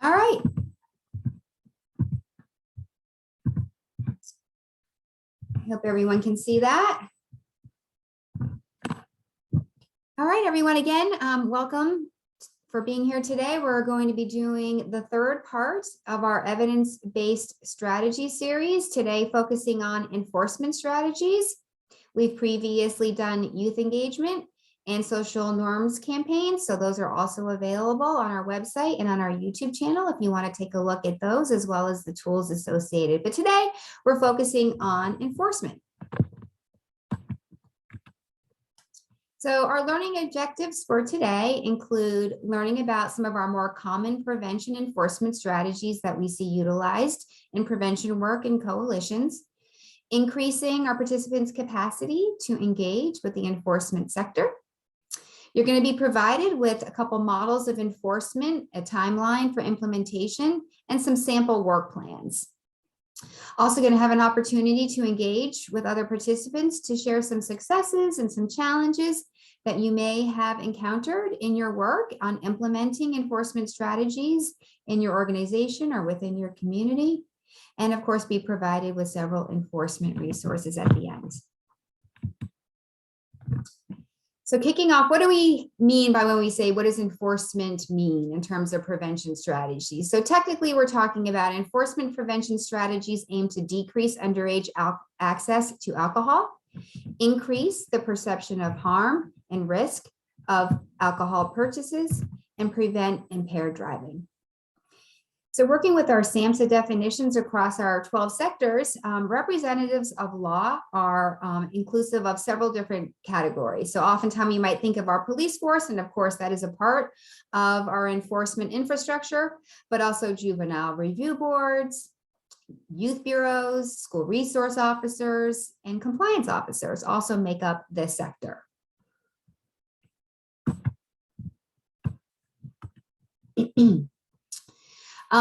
All right. I hope everyone can see that. All right, everyone, again, welcome for being here today. We're going to be doing the third part of our evidence-based strategy series, today focusing on enforcement strategies. We've previously done youth engagement and social norms campaigns, so those are also available on our website and on our YouTube channel if you want to take a look at those, as well as the tools associated. But today we're focusing on enforcement. So our learning objectives for today include learning about some of our more common prevention enforcement strategies that we see utilized in prevention work and coalitions, increasing our participants' capacity to engage with the enforcement sector. You're going to be provided with a couple models of enforcement, a timeline for implementation, and some sample work plans. Also going to have an opportunity to engage with other participants to share some successes and some challenges that you may have encountered in your work on implementing enforcement strategies in your organization or within your community. And of course, be provided with several enforcement resources at the end. So kicking off, what do we mean by when we say, what does enforcement mean in terms of prevention strategies? So technically, we're talking about enforcement prevention strategies aimed to decrease underage access to alcohol, increase the perception of harm and risk of alcohol purchases, and prevent impaired driving. So working with our SAMHSA definitions across our 12 sectors, representatives of law are inclusive of several different categories. So oftentimes you might think of our police force, and of course that is a part of our enforcement infrastructure, but also juvenile review boards, youth bureaus, school resource officers, and compliance officers also make up this sector.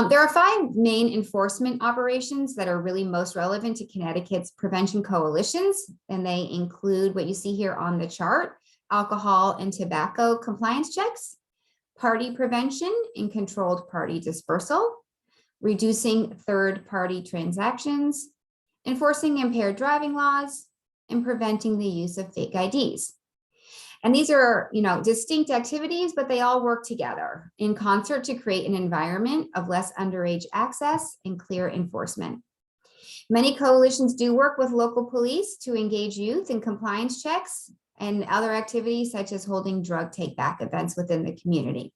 There are 5 main enforcement operations that are really most relevant to Connecticut's prevention coalitions, and they include what you see here on the chart: alcohol and tobacco compliance checks, party prevention and controlled party dispersal, reducing third-party transactions, enforcing impaired driving laws, and preventing the use of fake IDs. And these are, distinct activities, but they all work together in concert to create an environment of less underage access and clear enforcement. Many coalitions do work with local police to engage youth in compliance checks and other activities such as holding drug take-back events within the community.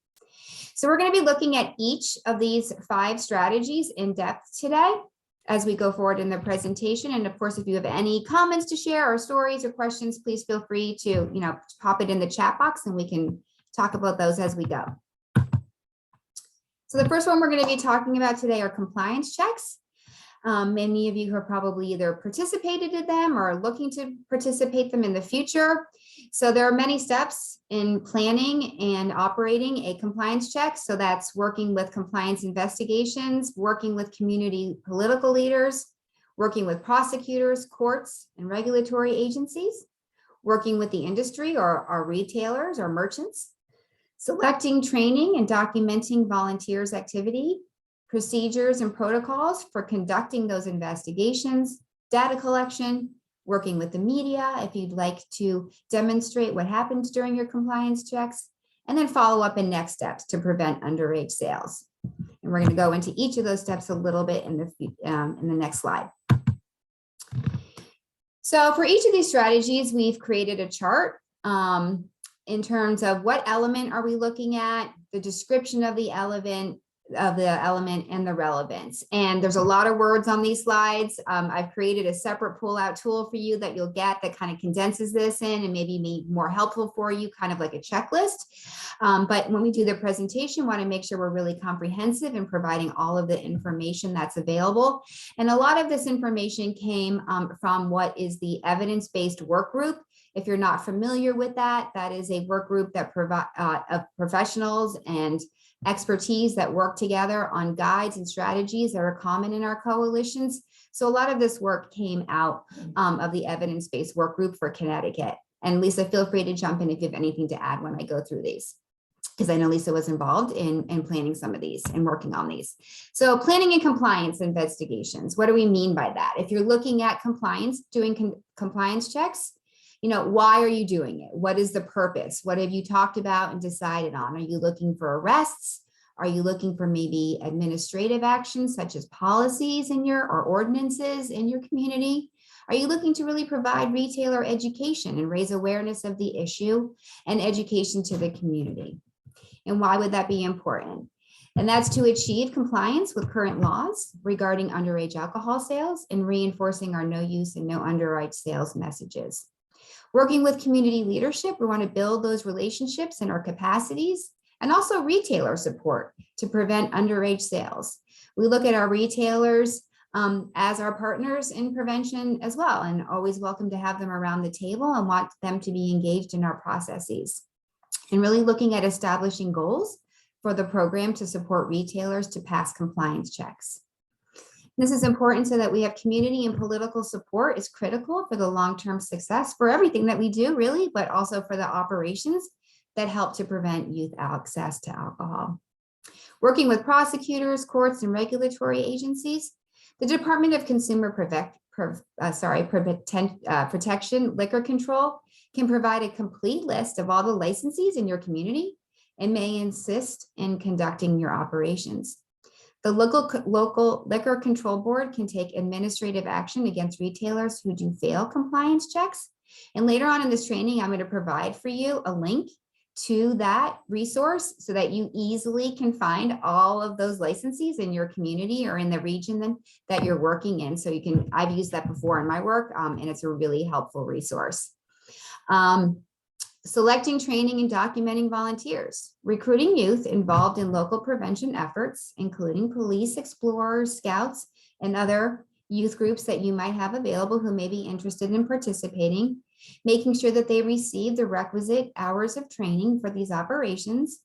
So we're going to be looking at each of these 5 strategies in depth today as we go forward in the presentation. And of course, if you have any comments to share or stories or questions, please feel free to, pop it in the chat box and we can talk about those as we go. So the first one we're going to be talking about today are compliance checks. Many of you have probably either participated in them or are looking to participate them in the future. So there are many steps in planning and operating a compliance check. So that's working with compliance investigations, working with community political leaders, working with prosecutors, courts, and regulatory agencies, working with the industry or our retailers or merchants, selecting, training, and documenting volunteers' activity, procedures and protocols for conducting those investigations, data collection, working with the media if you'd like to demonstrate what happened during your compliance checks, and then follow up and next steps to prevent underage sales. And we're going to go into each of those steps a little bit in the next slide. So for each of these strategies, we've created a chart in terms of what element are we looking at, the description of the element and the relevance. And there's a lot of words on these slides. I've created a separate pull-out tool for you that you'll get that kind of condenses this in and maybe be more helpful for you, kind of like a checklist. But when we do the presentation, we want to make sure we're really comprehensive in providing all of the information that's available. And a lot of this information came from what is the evidence-based work group. If you're not familiar with that, that is a work group that of professionals and expertise that work together on guides and strategies that are common in our coalitions. So a lot of this work came out of the evidence-based work group for Connecticut. And Lisa, feel free to jump in if you have anything to add when I go through these. because I know Lisa was involved in planning some of these and working on these. So planning and compliance investigations. What do we mean by that? If you're looking at compliance, doing compliance checks, why are you doing it? What is the purpose? What have you talked about and decided on? Are you looking for arrests? Are you looking for maybe administrative actions such as policies or ordinances in your community? Are you looking to really provide retailer education and raise awareness of the issue and education to the community? And why would that be important? And that's to achieve compliance with current laws regarding underage alcohol sales and reinforcing our no use and no underage sales messages. Working with community leadership, we want to build those relationships and our capacities, and also retailer support to prevent underage sales. We look at our retailers as our partners in prevention as well, and always welcome to have them around the table and want them to be engaged in our processes. And really looking at establishing goals for the program to support retailers to pass compliance checks. This is important so that we have community and political support is critical for the long-term success for everything that we do really, but also for the operations that help to prevent youth access to alcohol. Working with prosecutors, courts, and regulatory agencies, the Department of Consumer Protection, Liquor Control can provide a complete list of all the licensees in your community and may insist in conducting your operations. The local liquor control board can take administrative action against retailers who do fail compliance checks. And later on in this training, I'm going to provide for you a link to that resource so that you easily can find all of those licensees in your community or in the region that you're working in. So I've used that before in my work, and it's a really helpful resource. Selecting, training, and documenting volunteers, recruiting youth involved in local prevention efforts, including police, explorers, scouts, and other youth groups that you might have available who may be interested in participating, making sure that they receive the requisite hours of training for these operations.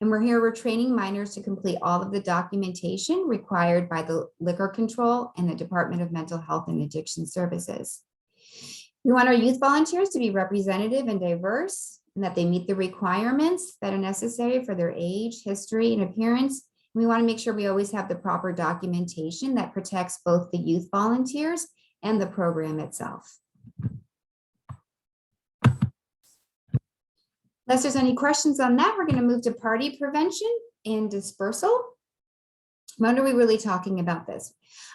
And we're training minors to complete all of the documentation required by the Liquor Control and the Department of Mental Health and Addiction Services. We want our youth volunteers to be representative and diverse, and that they meet the requirements that are necessary for their age, history, and appearance. We want to make sure we always have the proper documentation that protects both the youth volunteers and the program itself. Unless there's any questions on that, we're going to move to party prevention and dispersal. When are we really talking about this?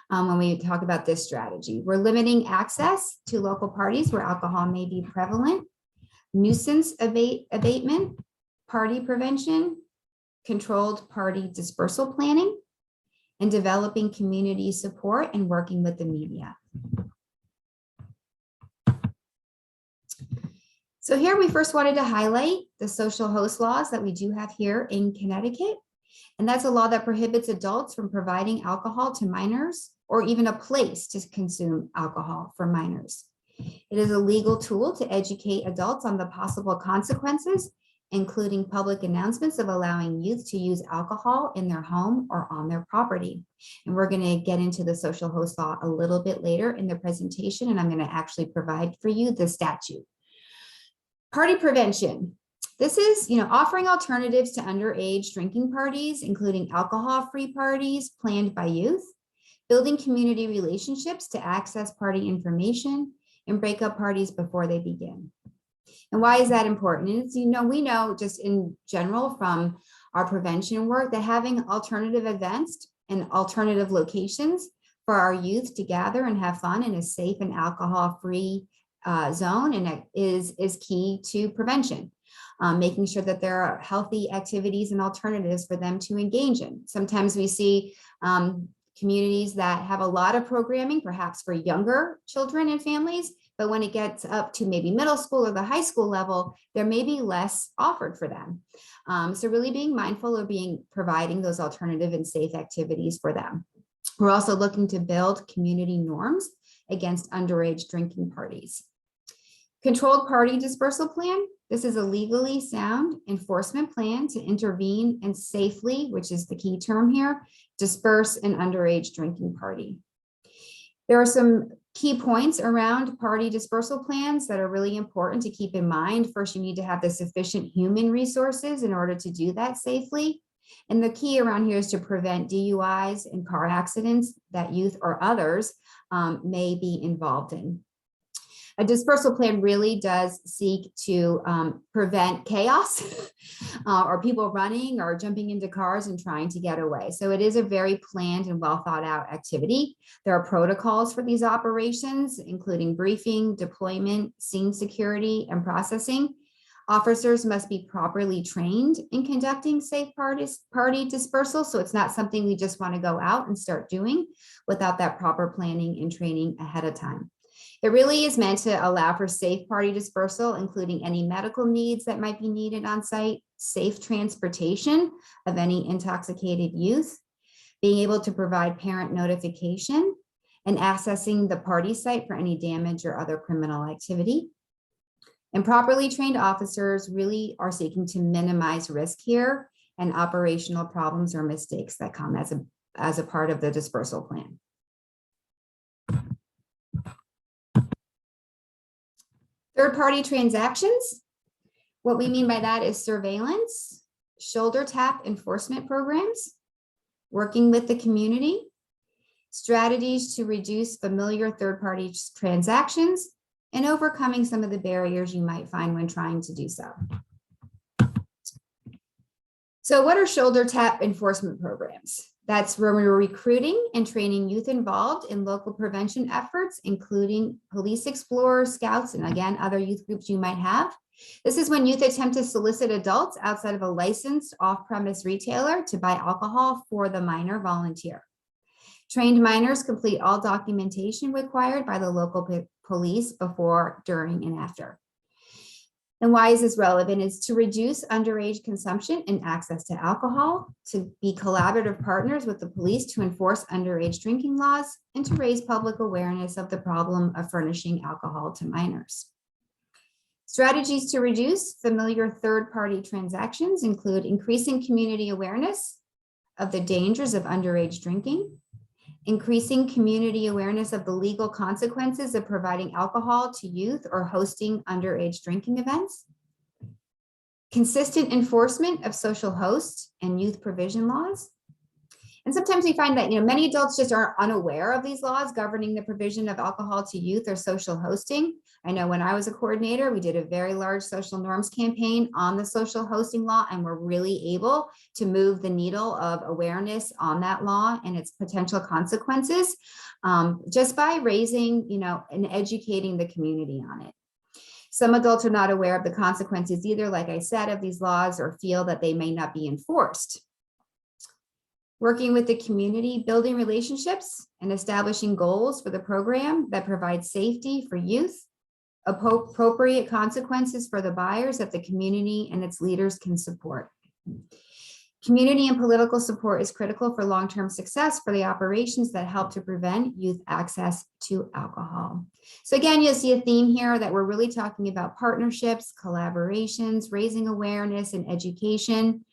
When we talk about this strategy, we're limiting access to local parties where alcohol may be prevalent, nuisance abatement, party prevention, controlled party dispersal planning, and developing community support and working with the media. So here we first wanted to highlight the social host laws that we do have here in Connecticut. And that's a law that prohibits adults from providing alcohol to minors or even a place to consume alcohol for minors. It is a legal tool to educate adults on the possible consequences, including public announcements of allowing youth to use alcohol in their home or on their property. And we're going to get into the social host law a little bit later in the presentation, and I'm going to actually provide for you the statute. Party prevention. This is, offering alternatives to underage drinking parties, including alcohol-free parties planned by youth, building community relationships to access party information, and break up parties before they begin. And why is that important? And it's, we know just in general from our prevention work that having alternative events and alternative locations for our youth to gather and have fun in a safe and alcohol-free zone and is key to prevention. Making sure that there are healthy activities and alternatives for them to engage in. Sometimes we see communities that have a lot of programming, perhaps for younger children and families, but when it gets up to maybe middle school or the high school level, there may be less offered for them. So really being mindful of providing those alternative and safe activities for them. We're also looking to build community norms against underage drinking parties. Controlled party dispersal plan. This is a legally sound enforcement plan to intervene and safely, which is the key term here, disperse an underage drinking party. There are some Key points around party dispersal plans that are really important to keep in mind. First, you need to have the sufficient human resources in order to do that safely. And the key around here is to prevent DUIs and car accidents that youth or others may be involved in. A dispersal plan really does seek to prevent chaos or people running or jumping into cars and trying to get away. So it is a very planned and well thought out activity. There are protocols for these operations, including briefing, deployment, scene security, and processing. Officers must be properly trained in conducting safe party dispersal. So it's not something we just want to go out and start doing without that proper planning and training ahead of time. It really is meant to allow for safe party dispersal, including any medical needs that might be needed on site, safe transportation of any intoxicated youth, being able to provide parent notification, and accessing the party site for any damage or other criminal activity. And properly trained officers really are seeking to minimize risk here and operational problems or mistakes that come as a part of the dispersal plan. Third-party transactions. What we mean by that is surveillance, shoulder tap enforcement programs, working with the community, strategies to reduce familiar third-party transactions, and overcoming some of the barriers you might find when trying to do so. So what are shoulder tap enforcement programs? That's where we're recruiting and training youth involved in local prevention efforts, including police explorers, scouts, and again, other youth groups you might have. This is when youth attempt to solicit adults outside of a licensed off-premise retailer to buy alcohol for the minor volunteer. Trained minors complete all documentation required by the local police before, during, and after. And why is this relevant? Is to reduce underage consumption and access to alcohol, to be collaborative partners with the police to enforce underage drinking laws, and to raise public awareness of the problem of furnishing alcohol to minors. Strategies to reduce familiar third-party transactions include increasing community awareness of the dangers of underage drinking, increasing community awareness of the legal consequences of providing alcohol to youth or hosting underage drinking events, consistent enforcement of social host and youth provision laws. And sometimes we find that, many adults just are unaware of these laws governing the provision of alcohol to youth or social hosting. I know when I was a coordinator, we did a very large social norms campaign on the social hosting law, and we're really able to move the needle of awareness on that law and its potential consequences just by raising, and educating the community on it. Some adults are not aware of the consequences either, like I said, of these laws, or feel that they may not be enforced. Working with the community, building relationships, and establishing goals for the program that provide safety for youth, appropriate consequences for the buyers that the community and its leaders can support. Community and political support is critical for long-term success for the operations that help to prevent youth access to alcohol. So again, you'll see a theme here that we're really talking about partnerships, collaborations, raising awareness and education,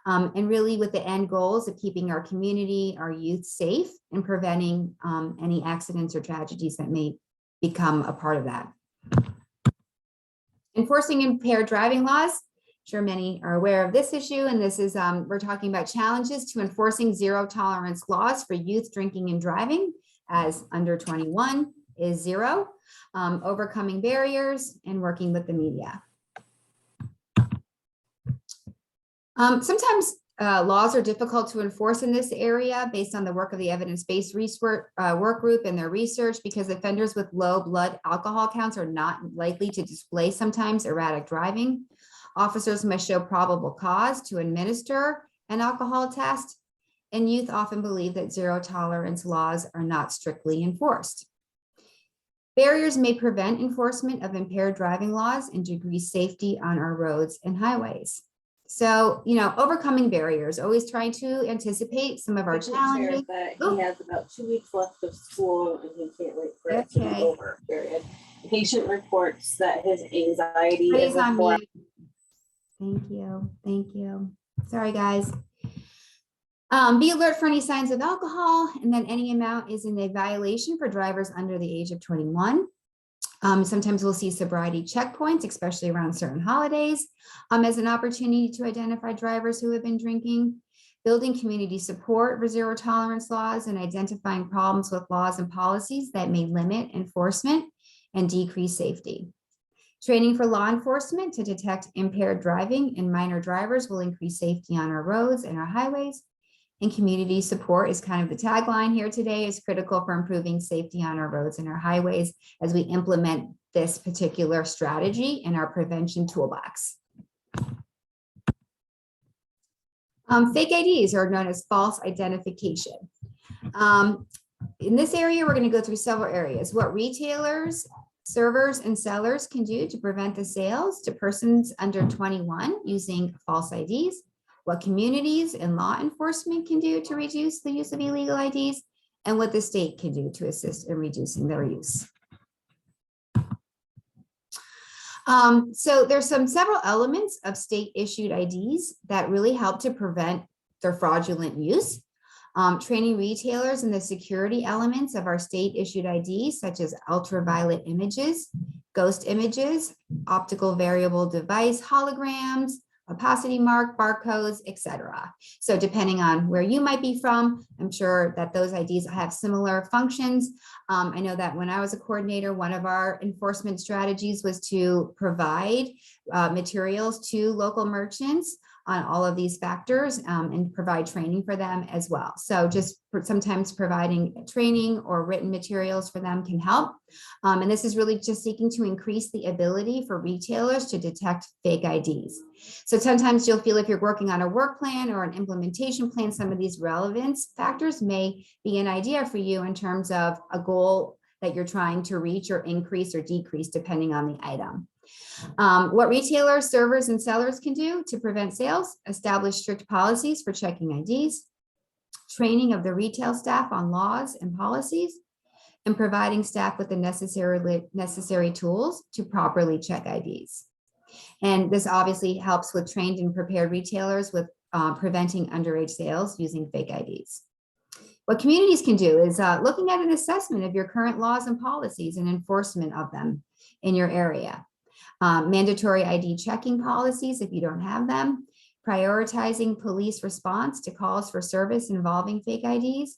and really with the end goals of keeping our community, our youth safe, and preventing any accidents or tragedies that may become a part of that. Enforcing impaired driving laws. I'm sure many are aware of this issue, and this is, we're talking about challenges to enforcing zero tolerance laws for youth drinking and driving, as under 21 is zero, overcoming barriers, and working with the media. Sometimes laws are difficult to enforce in this area based on the work of the evidence-based work group and their research, because offenders with low blood alcohol counts are not likely to display sometimes erratic driving. Officers must show probable cause to administer an alcohol test, and youth often believe that zero tolerance laws are not strictly enforced. Barriers may prevent enforcement of impaired driving laws and decrease safety on our roads and highways. So, overcoming barriers, always trying to anticipate some of our challenges. He has about 2 weeks left of school and he can't wait for it to be over, period. The patient reports that his anxiety is on mute. Thank you. Sorry, guys. Be alert for any signs of alcohol, and then any amount is in a violation for drivers under the age of 21. Sometimes we'll see sobriety checkpoints, especially around certain holidays, as an opportunity to identify drivers who have been drinking. Building community support for zero tolerance laws and identifying problems with laws and policies that may limit enforcement and decrease safety. Training for law enforcement to detect impaired driving and minor drivers will increase safety on our roads and our highways. And community support is kind of the tagline here today, is critical for improving safety on our roads and our highways as we implement this particular strategy in our prevention toolbox. Fake IDs are known as false identification. In this area, we're going to go through several areas. What retailers, servers, and sellers can do to prevent the sales to persons under 21 using false IDs. What communities and law enforcement can do to reduce the use of illegal IDs, and what the state can do to assist in reducing their use. So there's several elements of state issued IDs that really help to prevent their fraudulent use. Training retailers in the security elements of our state issued IDs, such as ultraviolet images, ghost images, optical variable device, holograms, opacity mark, barcodes, etc. So depending on where you might be from, I'm sure that those IDs have similar functions. I know that when I was a coordinator, one of our enforcement strategies was to provide materials to local merchants on all of these factors and provide training for them as well. So just sometimes providing training or written materials for them can help. And this is really just seeking to increase the ability for retailers to detect fake IDs. So sometimes you'll feel if you're working on a work plan or an implementation plan, some of these relevance factors may be an idea for you in terms of a goal that you're trying to reach or increase or decrease depending on the item. What retailers, servers, and sellers can do to prevent sales: establish strict policies for checking IDs, training of the retail staff on laws and policies, and providing staff with the necessary tools to properly check IDs. And this obviously helps with trained and prepared retailers with preventing underage sales using fake IDs. What communities can do is looking at an assessment of your current laws and policies and enforcement of them in your area. Mandatory ID checking policies if you don't have them, prioritizing police response to calls for service involving fake IDs,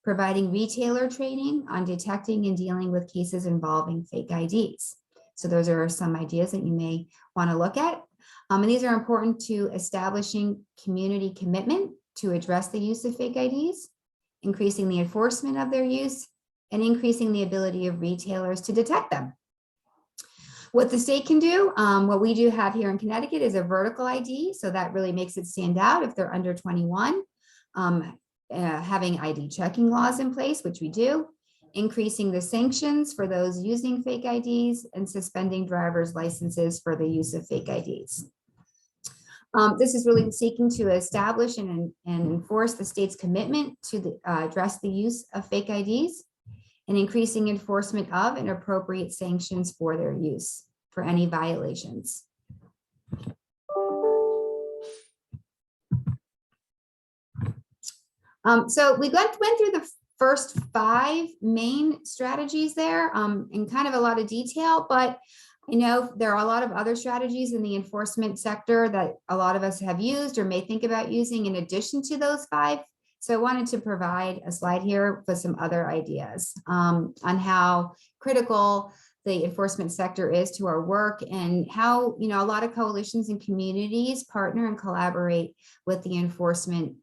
providing retailer training on detecting and dealing with cases involving fake IDs. So those are some ideas that you may want to look at. And these are important to establishing community commitment to address the use of fake IDs, increasing the enforcement of their use, and increasing the ability of retailers to detect them. What the state can do, what we do have here in Connecticut is a vertical ID. So that really makes it stand out if they're under 21. Having ID checking laws in place, which we do, increasing the sanctions for those using fake IDs, and suspending driver's licenses for the use of fake IDs. This is really seeking to establish and enforce the state's commitment to address the use of fake IDs, and increasing enforcement of and appropriate sanctions for their use for any violations. So we went through the first 5 main strategies there in kind of a lot of detail, but I know there are a lot of other strategies in the enforcement sector that a lot of us have used or may think about using in addition to those 5. So I wanted to provide a slide here with some other ideas on how critical the enforcement sector is to our work, and how, you know, a lot of coalitions and communities partner and collaborate with the enforcement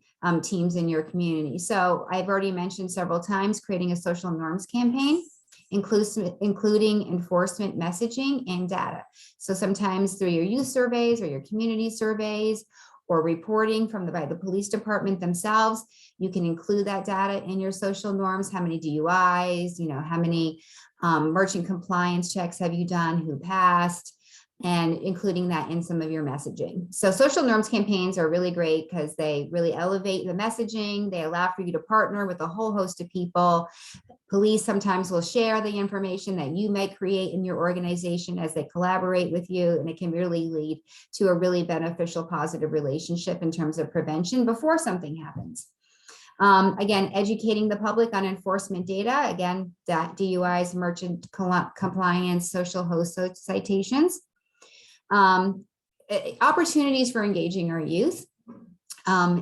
teams in your community. So I've already mentioned several times creating a social norms campaign, including enforcement messaging and data. So sometimes through your youth surveys or your community surveys, or reporting by the police department themselves, you can include that data in your social norms. How many DUIs, you know, how many merchant compliance checks have you done, who passed, and including that in some of your messaging. So social norms campaigns are really great because they really elevate the messaging. They allow for you to partner with a whole host of people. Police sometimes will share the information that you might create in your organization as they collaborate with you, and it can really lead to a really beneficial, positive relationship in terms of prevention before something happens. Again, educating the public on enforcement data, again, that DUIs, merchant compliance, social host citations. Opportunities for engaging our youth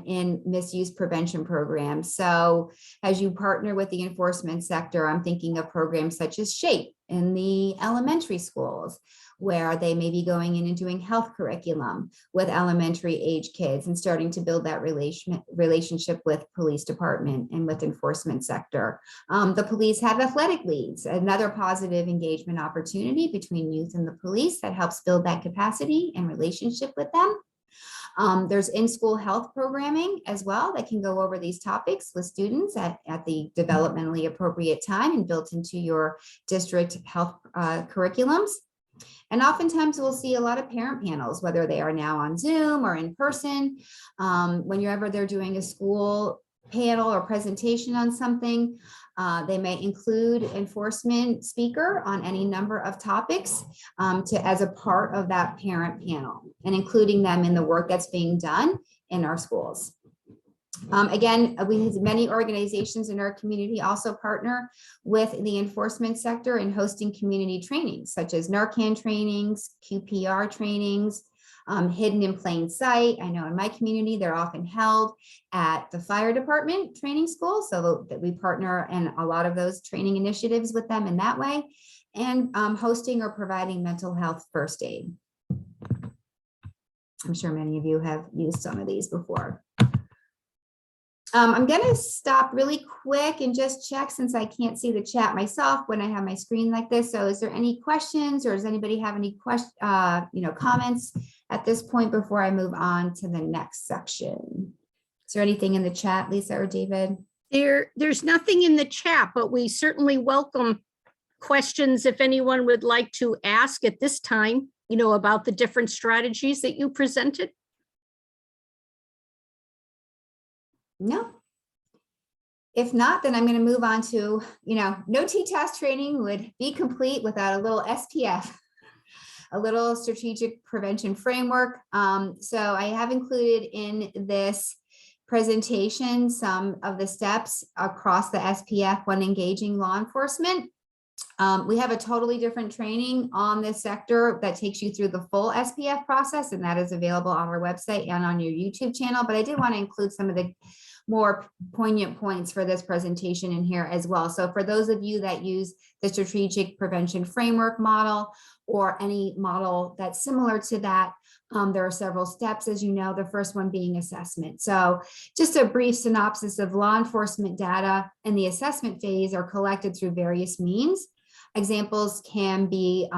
in misuse prevention programs. So as you partner with the enforcement sector, I'm thinking of programs such as SHAPE in the elementary schools, where they may be going in and doing health curriculum with elementary age kids and starting to build that relationship with police department and with enforcement sector. The police have athletic leads, another positive engagement opportunity between youth and the police that helps build that capacity and relationship with them. There's in-school health programming as well that can go over these topics with students at the developmentally appropriate time and built into your district health curriculums. And oftentimes we'll see a lot of parent panels, whether they are now on Zoom or in person. Whenever they're doing a school panel or presentation on something, they may include enforcement speaker on any number of topics as a part of that parent panel and including them in the work that's being done in our schools. Again, many organizations in our community also partner with the enforcement sector in hosting community trainings, such as Narcan trainings, QPR trainings, hidden in plain sight. I know in my community, they're often held at the fire department training school, so that we partner in a lot of those training initiatives with them in that way, and hosting or providing mental health first aid. I'm sure many of you have used some of these before. I'm going to stop really quick and just check, since I can't see the chat myself when I have my screen like this. So is there any questions, or does anybody have any comments at this point before I move on to the next section? Is there anything in the chat, Lisa or David? There's nothing in the chat, but we certainly welcome questions if anyone would like to ask at this time, about the different strategies that you presented. No. If not, then I'm going to move on to, no TTAS training would be complete without a little SPF, a little strategic prevention framework. So I have included in this presentation some of the steps across the SPF when engaging law enforcement. We have a totally different training on this sector that takes you through the full SPF process, and that is available on our website and on your YouTube channel. But I did want to include some of the more poignant points for this presentation in here as well. So for those of you that use the strategic prevention framework model or any model that's similar to that, there are several steps, as you know, the first one being assessment. So just a brief synopsis of law enforcement data in the assessment phase are collected through various means. Examples can be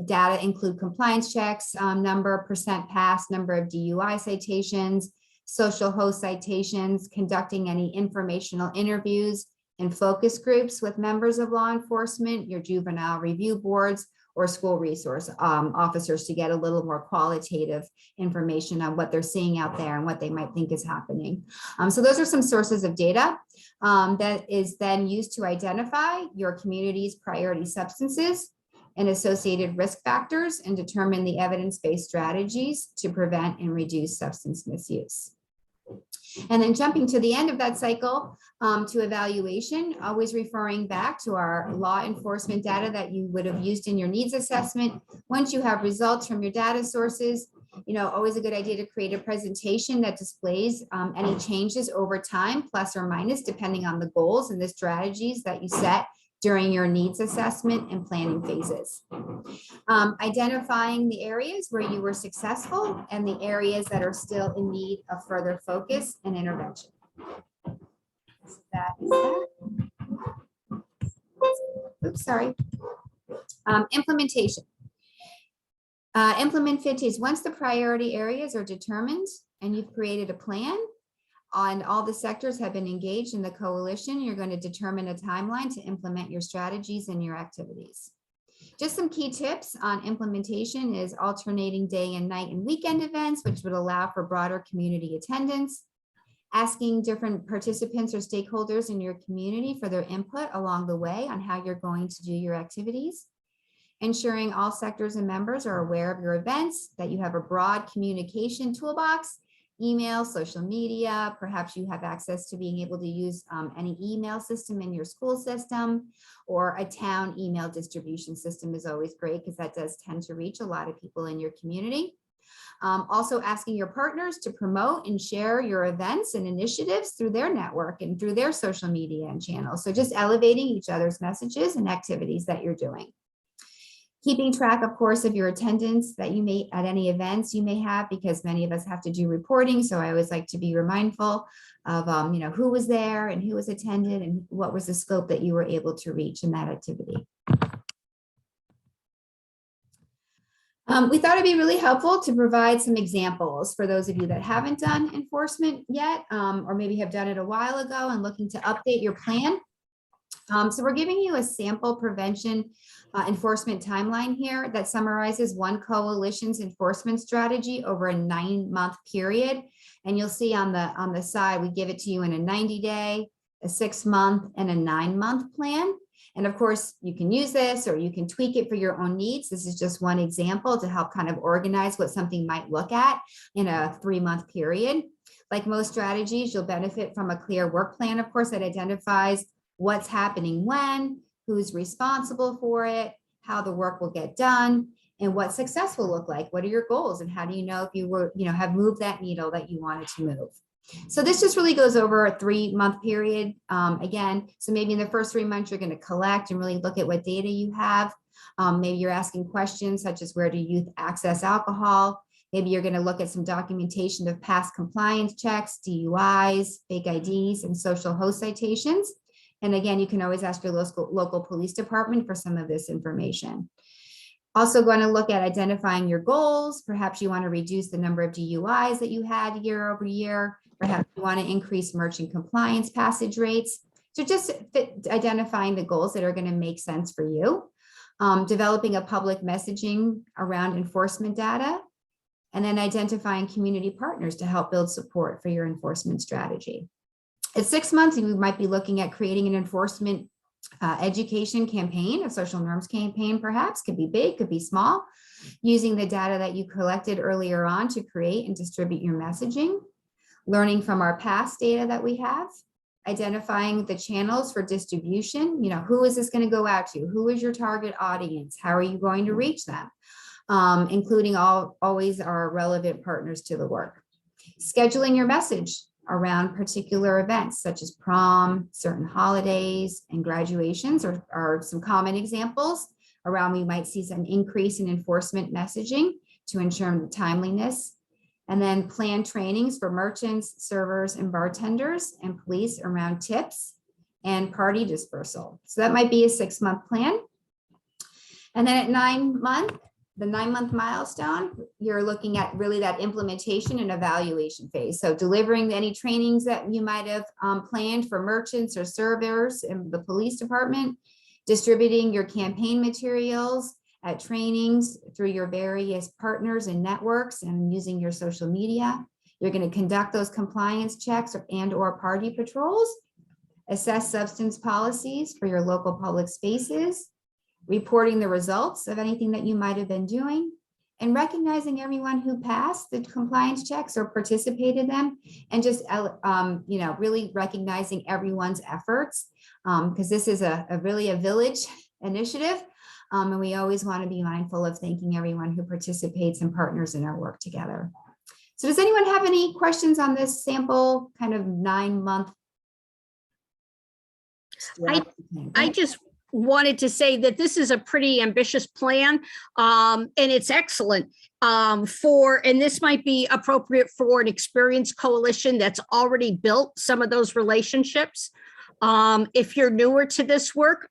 data include compliance checks, number, percent pass, number of DUI citations, social host citations, conducting any informational interviews and focus groups with members of law enforcement, your juvenile review boards, or school resource officers to get a little more qualitative information on what they're seeing out there and what they might think is happening. So those are some sources of data that is then used to identify your community's priority substances and associated risk factors and determine the evidence-based strategies to prevent and reduce substance misuse. And then jumping to the end of that cycle to evaluation, always referring back to our law enforcement data that you would have used in your needs assessment. Once you have results from your data sources, always a good idea to create a presentation that displays any changes over time, plus or minus, depending on the goals and the strategies that you set during your needs assessment and planning phases. Identifying the areas where you were successful and the areas that are still in need of further focus and intervention. So that is that. Oops, sorry. Implementation. Implement FITs. Once the priority areas are determined and you've created a plan, and all the sectors have been engaged in the coalition, you're going to determine a timeline to implement your strategies and your activities. Just some key tips on implementation is alternating day and night and weekend events, which would allow for broader community attendance, asking different participants or stakeholders in your community for their input along the way on how you're going to do your activities, ensuring all sectors and members are aware of your events, that you have a broad communication toolbox, email, social media. Perhaps you have access to being able to use any email system in your school system, or a town email distribution system is always great because that does tend to reach a lot of people in your community. Also asking your partners to promote and share your events and initiatives through their network and through their social media and channels. So just elevating each other's messages and activities that you're doing. Keeping track, of course, of your attendance that you may at any events you may have, because many of us have to do reporting. So I always like to be mindful of who was there and who was attended and what was the scope that you were able to reach in that activity. We thought it'd be really helpful to provide some examples for those of you that haven't done enforcement yet, or maybe have done it a while ago and looking to update your plan. So we're giving you a sample prevention enforcement timeline here that summarizes one coalition's enforcement strategy over a 9-month period. And you'll see on the side, we give it to you in a 90-day, a 6-month, and a 9-month plan. And of course, you can use this or you can tweak it for your own needs. This is just one example to help kind of organize what something might look at in a 3-month period. Like most strategies, you'll benefit from a clear work plan, of course, that identifies what's happening when, who's responsible for it, how the work will get done, and what success will look like. What are your goals, and how do you know if you were, have moved that needle that you wanted to move? So this just really goes over a 3-month period. Again, so maybe in the first 3 months, you're going to collect and really look at what data you have. Maybe you're asking questions such as, where do youth access alcohol? Maybe you're going to look at some documentation of past compliance checks, DUIs, fake IDs, and social host citations. And again, you can always ask your local police department for some of this information. Also going to look at identifying your goals. Perhaps you want to reduce the number of DUIs that you had year over year. Perhaps you want to increase merchant compliance passage rates. So just identifying the goals that are going to make sense for you. Developing a public messaging around enforcement data. And then identifying community partners to help build support for your enforcement strategy. At 6 months, you might be looking at creating an enforcement education campaign, a social norms campaign, perhaps. Could be big, could be small, using the data that you collected earlier on to create and distribute your messaging, learning from our past data that we have, identifying the channels for distribution. Who is this going to go out to? Who is your target audience? How are you going to reach them? Including always our relevant partners to the work. Scheduling your message around particular events such as prom, certain holidays, and graduations are some common examples around. We might see some increase in enforcement messaging to ensure timeliness. And then plan trainings for merchants, servers, and bartenders and police around tips and party dispersal. So that might be a 6-month plan. And then at 9 months, the 9-month milestone, you're looking at really that implementation and evaluation phase. So delivering any trainings that you might have planned for merchants or servers in the police department, distributing your campaign materials at trainings through your various partners and networks, and using your social media. You're going to conduct those compliance checks and/or party patrols, assess substance policies for your local public spaces, reporting the results of anything that you might have been doing, and recognizing everyone who passed the compliance checks or participated in them, and just really recognizing everyone's efforts, because this is really a village initiative, and we always want to be mindful of thanking everyone who participates and partners in our work together. So does anyone have any questions on this sample kind of 9-month? I just wanted to say that this is a pretty ambitious plan, and it's excellent and this might be appropriate for an experienced coalition that's already built some of those relationships. If you're newer to this work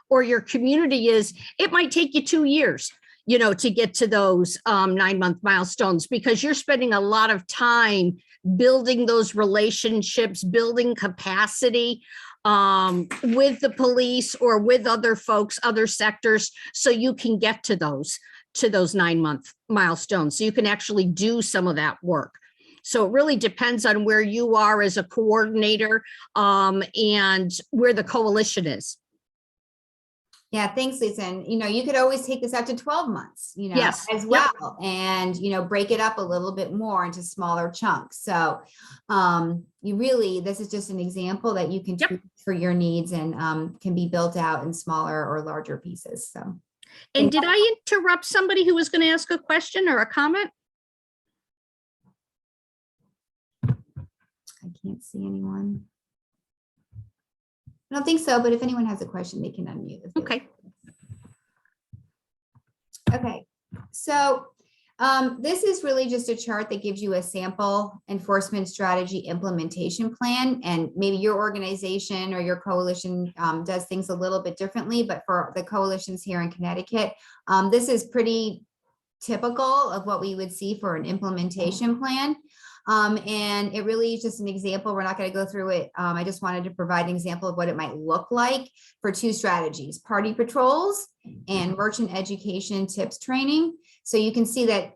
or your community is, it might take you 2 years, to get to those 9-month milestones, because you're spending a lot of time building those relationships, building capacity with the police or with other folks, other sectors, so you can get to those 9-month milestones. So you can actually do some of that work. So it really depends on where you are as a coordinator and where the coalition is. Yeah, thanks, Lisa. And, you could always take this out to 12 months, Yes. as Yep. well. And, break it up a little bit more into smaller chunks. So this is just an example that you can Yep. tweak for your needs and can be built out in smaller or larger pieces. So. And did I interrupt somebody who was going to ask a question or a comment? I can't see anyone. I don't think so, but if anyone has a question, they can unmute. Okay. Okay, so this is really just a chart that gives you a sample enforcement strategy implementation plan, and maybe your organization or your coalition does things a little bit differently, but for the coalitions here in Connecticut, this is pretty typical of what we would see for an implementation plan. And it really is just an example. We're not going to go through it. I just wanted to provide an example of what it might look like for two strategies: party patrols and merchant education tips training. So you can see that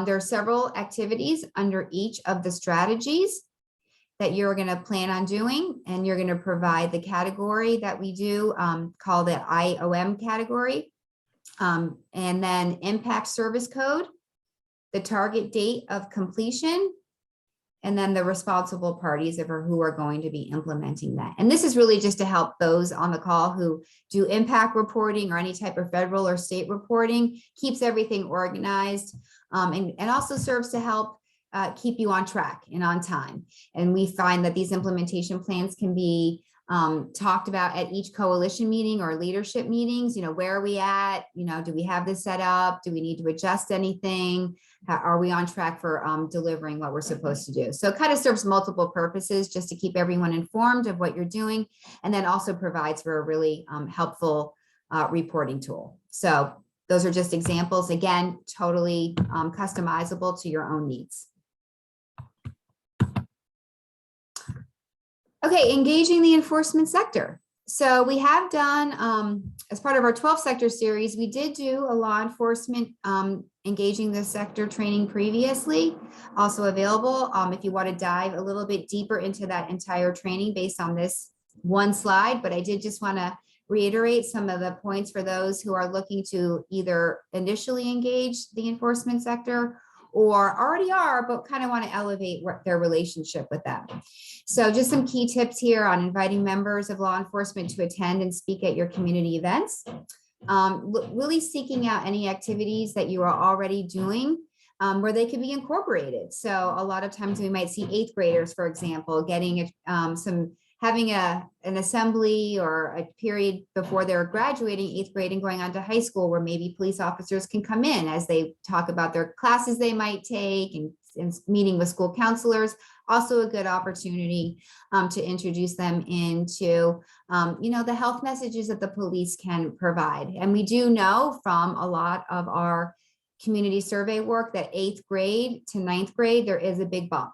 there are several activities under each of the strategies that you're going to plan on doing, and you're going to provide the category that we do called the IOM category, and then impact service code, the target date of completion, and then the responsible parties who are going to be implementing that. And this is really just to help those on the call who do impact reporting or any type of federal or state reporting, keeps everything organized, and also serves to help keep you on track and on time. And we find that these implementation plans can be talked about at each coalition meeting or leadership meetings. Where are we at? Do we have this set up? Do we need to adjust anything? Are we on track for delivering what we're supposed to do? So it kind of serves multiple purposes, just to keep everyone informed of what you're doing, and then also provides for a really helpful reporting tool. So those are just examples, again, totally customizable to your own needs. Okay, engaging the enforcement sector. So we have done, as part of our 12 sector series, we did do a law enforcement engaging the sector training previously, also available if you want to dive a little bit deeper into that entire training based on this one slide. But I did just want to reiterate some of the points for those who are looking to either initially engage the enforcement sector or already are, but kind of want to elevate their relationship with them. So just some key tips here on inviting members of law enforcement to attend and speak at your community events. Really seeking out any activities that you are already doing where they could be incorporated. So a lot of times we might see 8th graders, for example, getting having an assembly or a period before they're graduating 8th grade and going on to high school, where maybe police officers can come in as they talk about their classes they might take and meeting with school counselors. Also a good opportunity to introduce them into, the health messages that the police can provide. And we do know from a lot of our community survey work that 8th grade to 9th grade, there is a big bump.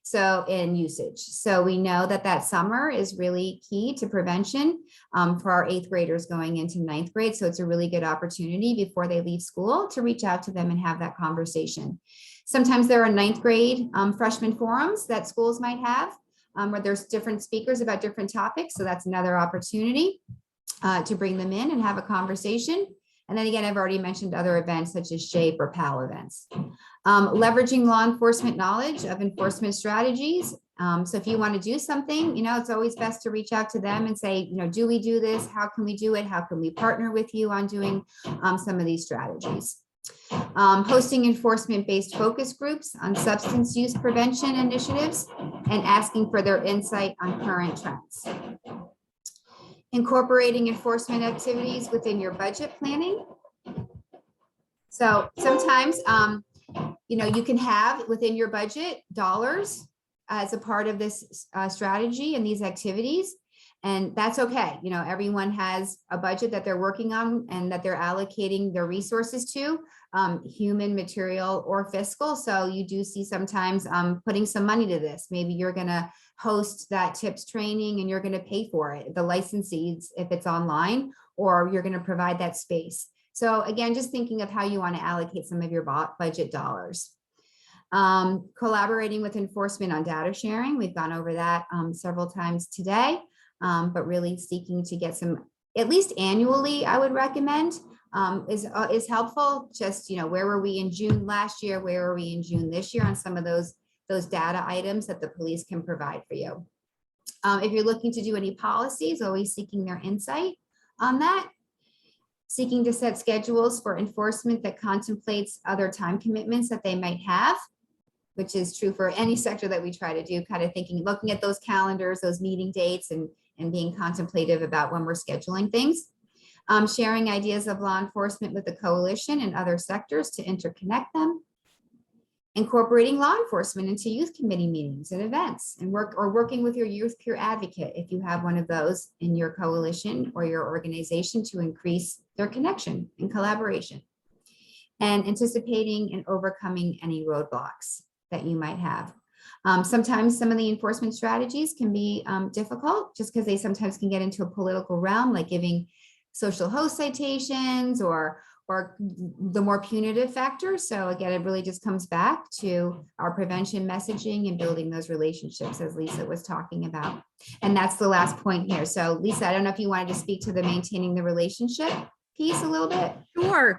So in usage. So we know that summer is really key to prevention for our 8th graders going into 9th grade. So it's a really good opportunity before they leave school to reach out to them and have that conversation. Sometimes there are 9th grade freshman forums that schools might have where there's different speakers about different topics. So that's another opportunity to bring them in and have a conversation. And then again, I've already mentioned other events such as SHAPE or PAL events. Leveraging law enforcement knowledge of enforcement strategies. So if you want to do something, it's always best to reach out to them and say, do we do this? How can we do it? How can we partner with you on doing some of these strategies? Hosting enforcement-based focus groups on substance use prevention initiatives and asking for their insight on current trends. Incorporating enforcement activities within your budget planning. So sometimes, you can have within your budget dollars as a part of this strategy and these activities. And that's okay. Everyone has a budget that they're working on and that they're allocating their resources to, human, material, or fiscal. So you do see sometimes putting some money to this. Maybe you're going to host that tips training and you're going to pay for it, the licensees if it's online, or you're going to provide that space. So again, just thinking of how you want to allocate some of your budget dollars. Collaborating with enforcement on data sharing. We've gone over that several times today. But really seeking to get some at least annually, I would recommend, is helpful. Just, where were we in June last year? Where are we in June this year on some of those data items that the police can provide for you. If you're looking to do any policies, always seeking their insight on that. Seeking to set schedules for enforcement that contemplates other time commitments that they might have, which is true for any sector that we try to do, kind of looking at those calendars, those meeting dates, and being contemplative about when we're scheduling things. Sharing ideas of law enforcement with the coalition and other sectors to interconnect them. Incorporating law enforcement into youth committee meetings and events, and working with your youth peer advocate if you have one of those in your coalition or your organization to increase their connection and collaboration. And anticipating and overcoming any roadblocks that you might have. Sometimes some of the enforcement strategies can be difficult just because they sometimes can get into a political realm, like giving social host citations or the more punitive factors. So again, it really just comes back to our prevention messaging and building those relationships, as Lisa was talking about. And that's the last point here. So Lisa, I don't know if you wanted to speak to the maintaining the relationship piece a little bit.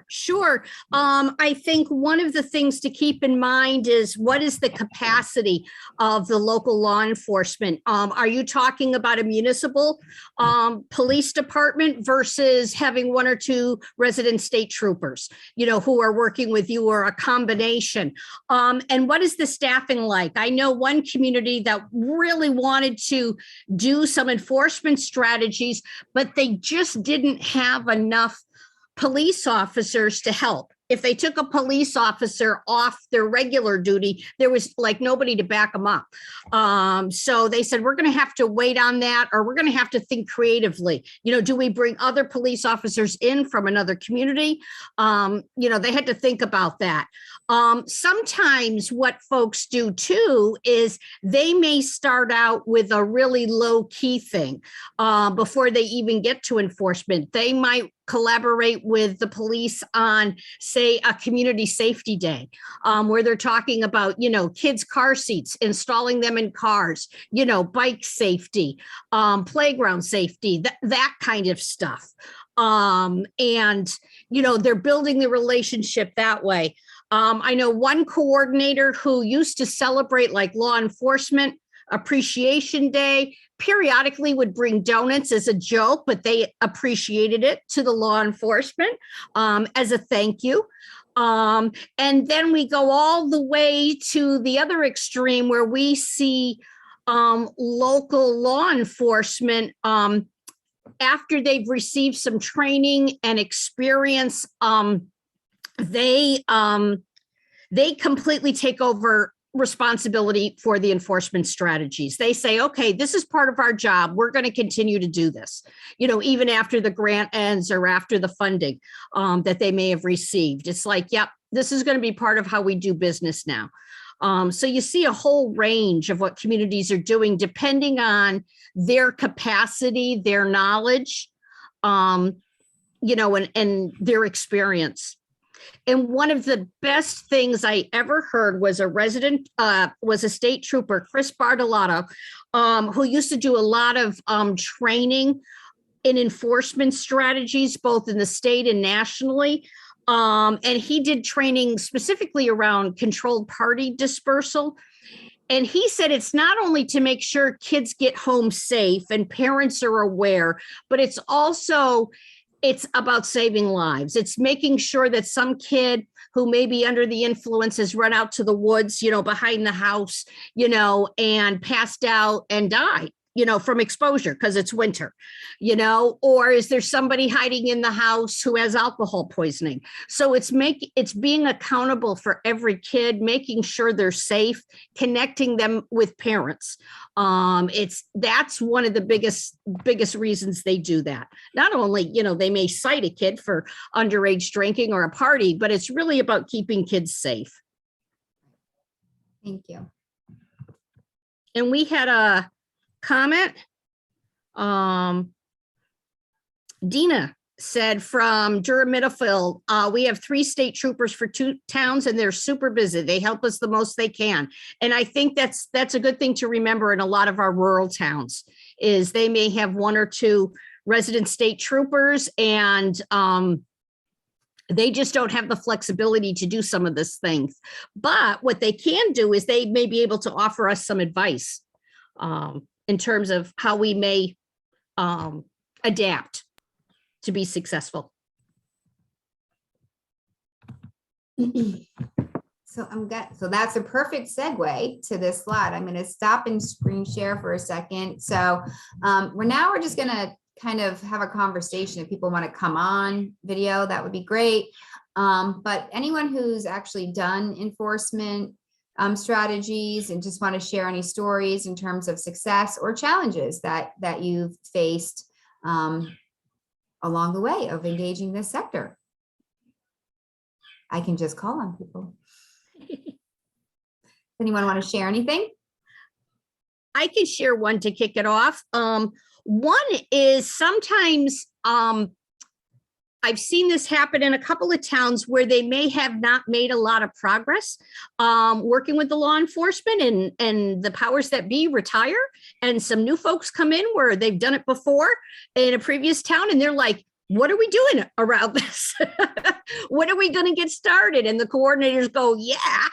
Sure. I think one of the things to keep in mind is what is the capacity of the local law enforcement? Are you talking about a municipal police department versus having one or two resident state troopers, who are working with you, or a combination? And what is the staffing like? I know one community that really wanted to do some enforcement strategies, but they just didn't have enough police officers to help. If they took a police officer off their regular duty, there was like nobody to back them up. So they said, we're going to have to wait on that, or we're going to have to think creatively. Do we bring other police officers in from another community? They had to think about that. Sometimes what folks do too is they may start out with a really low key thing before they even get to enforcement. They might collaborate with the police on, say, a community safety day, where they're talking about, kids' car seats, installing them in cars, bike safety, playground safety, that kind of stuff. And they're building the relationship that way. I know one coordinator who used to celebrate like Law Enforcement Appreciation Day, periodically would bring donuts as a joke, but they appreciated it to the law enforcement as a thank you. And then we go all the way to the other extreme where we see local law enforcement after they've received some training and experience, they completely take over responsibility for the enforcement strategies. They say, okay, this is part of our job. We're going to continue to do this, even after the grant ends or after the funding that they may have received. It's like, yep, this is going to be part of how we do business now. So you see a whole range of what communities are doing depending on their capacity, their knowledge, and their experience. And one of the best things I ever heard was a state trooper, Chris Bartolotto, who used to do a lot of training in enforcement strategies, both in the state and nationally. And he did training specifically around controlled party dispersal. And he said it's not only to make sure kids get home safe and parents are aware, but it's about saving lives. It's making sure that some kid who may be under the influence has run out to the woods, behind the house, and passed out and died, from exposure because it's winter, or is there somebody hiding in the house who has alcohol poisoning? So it's being accountable for every kid, making sure they're safe, connecting them with parents. That's one of the biggest reasons they do that. Not only, they may cite a kid for underage drinking or a party, but it's really about keeping kids safe. Thank you. And we had a comment. Dina said from Durham Middlefield, we have 3 state troopers for 2 towns and they're super busy. They help us the most they can. And I think that's a good thing to remember in a lot of our rural towns is they may have 1 or 2 resident state troopers, and they just don't have the flexibility to do some of these things. But what they can do is they may be able to offer us some advice in terms of how we may adapt to be successful. So that's a perfect segue to this slide. I'm going to stop and screen share for a second. So we're just going to kind of have a conversation. If people want to come on video, that would be great. But anyone who's actually done enforcement strategies and just want to share any stories in terms of success or challenges that you've faced along the way of engaging this sector. I can just call on people. Anyone want to share anything? I can share one to kick it off. One is sometimes I've seen this happen in a couple of towns where they may have not made a lot of progress working with the law enforcement, and the powers that be retire, and some new folks come in where they've done it before in a previous town, and they're like, what are we doing around this? When are we going to get started? And the coordinators go, yeah.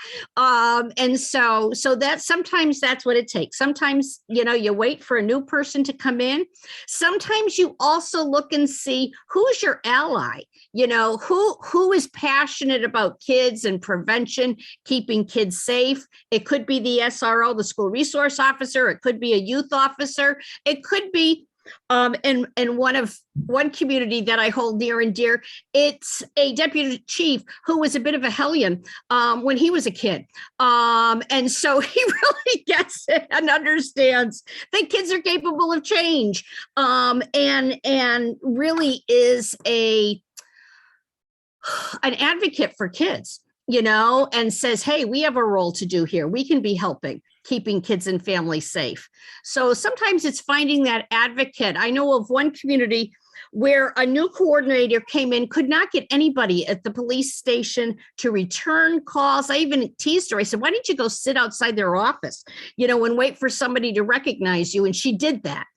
And so sometimes that's what it takes. Sometimes, you wait for a new person to come in. Sometimes you also look and see who's your ally, who is passionate about kids and prevention, keeping kids safe. It could be the SRO, the school resource officer. It could be a youth officer. It could be and one community that I hold near and dear, it's a deputy chief who was a bit of a hellion when he was a kid. And so he really gets it and understands that kids are capable of change, and really is an advocate for kids, and says, hey, we have a role to do here. We can be helping keeping kids and families safe. So sometimes it's finding that advocate. I know of one community where a new coordinator came in, could not get anybody at the police station to return calls. I even teased her. I said, why don't you go sit outside their office, and wait for somebody to recognize you? And she did that.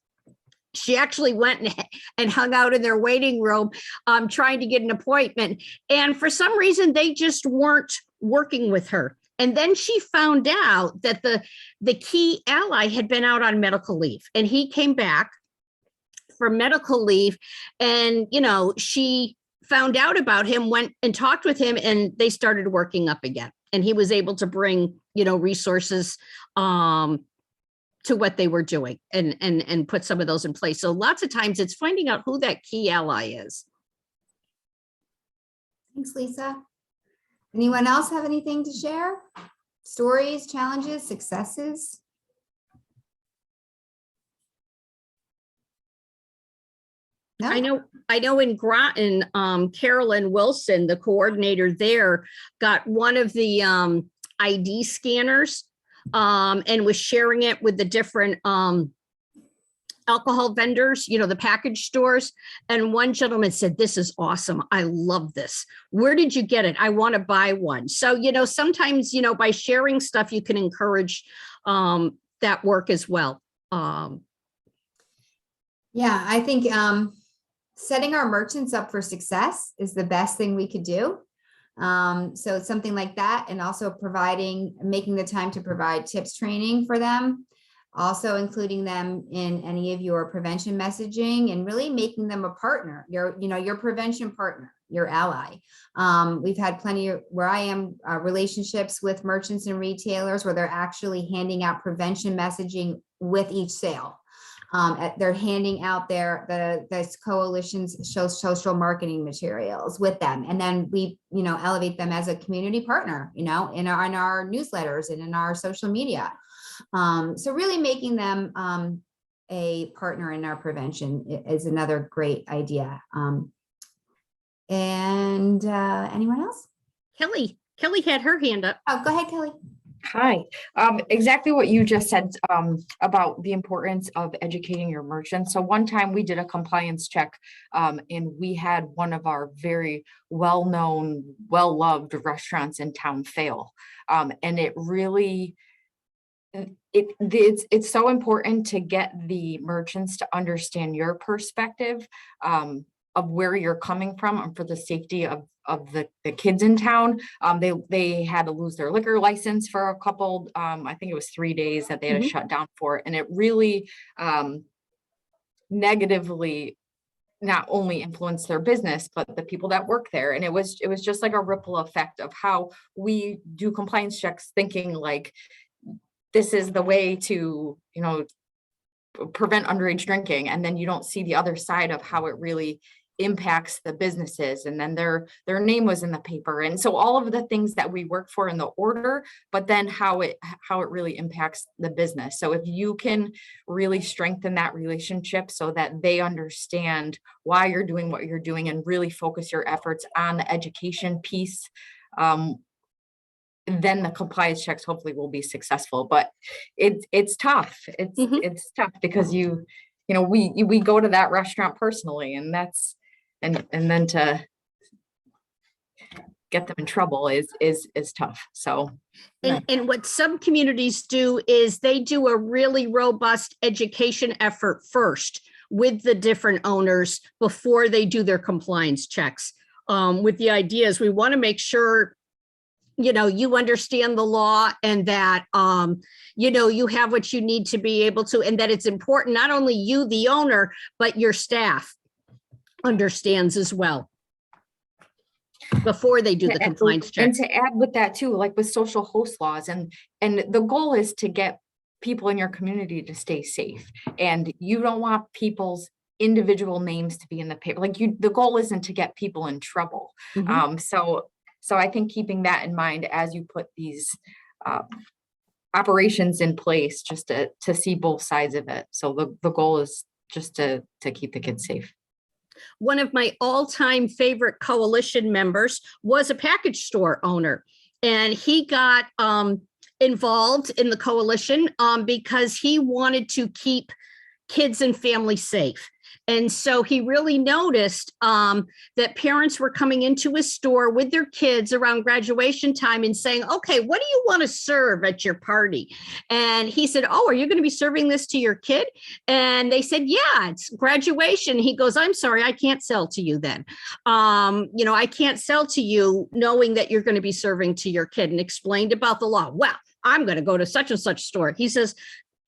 She actually went and hung out in their waiting room, trying to get an appointment. And for some reason, they just weren't working with her. And then she found out that the key ally had been out on medical leave, and he came back for medical leave. And, she found out about him, went and talked with him, and they started working up again. And he was able to bring, resources to what they were doing and put some of those in place. So lots of times it's finding out who that key ally is. Thanks, Lisa. Anyone else have anything to share? Stories, challenges, successes? No? I know in Groton, Carolyn Wilson, the coordinator there, got one of the ID scanners and was sharing it with the different alcohol vendors, the package stores. And one gentleman said, this is awesome. I love this. Where did you get it? I want to buy one. So, sometimes, by sharing stuff, you can encourage that work as well. Yeah, I think setting our merchants up for success is the best thing we could do. So it's something like that, and also making the time to provide tips training for them, also including them in any of your prevention messaging, and really making them a partner, your prevention partner, your ally. We've had plenty of, where I am, relationships with merchants and retailers where they're actually handing out prevention messaging with each sale. They're handing out the coalition's social marketing materials with them. And then we, elevate them as a community partner, in our newsletters and in our social media. So really making them a partner in our prevention is another great idea. And anyone else? Kelly had her hand up. Oh, go ahead, Kelly. Hi, exactly what you just said about the importance of educating your merchants. So one time we did a compliance check and we had one of our very well-known, well-loved restaurants in town fail. And it it's so important to get the merchants to understand your perspective of where you're coming from and for the safety of the kids in town. They had to lose their liquor license for a couple, I think it was 3 days that they had to shut down for, and it really negatively not only influence their business, but the people that work there. And it was just like a ripple effect of how we do compliance checks, thinking like, this is the way to, prevent underage drinking. And then you don't see the other side of how it really impacts the businesses. And then their name was in the paper. And so all of the things that we work for in the order, but then how it really impacts the business. So if you can really strengthen that relationship so that they understand why you're doing what you're doing and really focus your efforts on the education piece, then the compliance checks hopefully will be successful. But it's tough. It's tough because we go to that restaurant personally, and that's and then to get them in trouble is tough. So and what some communities do is they do a really robust education effort first with the different owners before they do their compliance checks. With the idea is we want to make sure you understand the law and that, you have what you need to be able to, and that it's important, not only you, the owner, but your staff understands as well before they do the compliance check. And to add with that too, like with social host laws, and the goal is to get people in your community to stay safe. And you don't want people's individual names to be in the paper. The goal isn't to get people in trouble. So I think keeping that in mind as you put these operations in place, just to see both sides of it. So the goal is just to keep the kids safe. One of my all-time favorite coalition members was a package store owner, and he got involved in the coalition because he wanted to keep kids and families safe. And so he really noticed that parents were coming into his store with their kids around graduation time and saying, okay, what do you want to serve at your party? And he said, oh, are you going to be serving this to your kid? And they said, yeah, it's graduation. He goes, I'm sorry, I can't sell to you then. I can't sell to you knowing that you're going to be serving to your kid, and explained about the law. Well, I'm going to go to such and such store. He says,